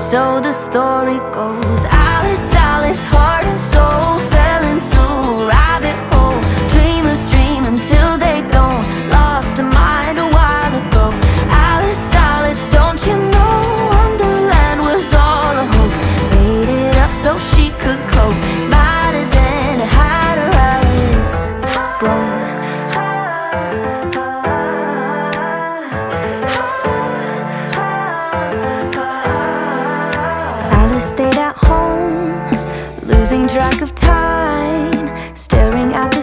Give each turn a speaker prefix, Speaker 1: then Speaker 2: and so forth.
Speaker 1: So the story goes, Alice, Alice, heart and soul fell into a rabbit hole. Dreamers dream until they don't, lost her mind a while ago. Alice, Alice, don't you know Wonderland was all a hoax? Made it up so she could cope. Might have then had her Alice broke. Alice stayed at home, losing track of time, staring at the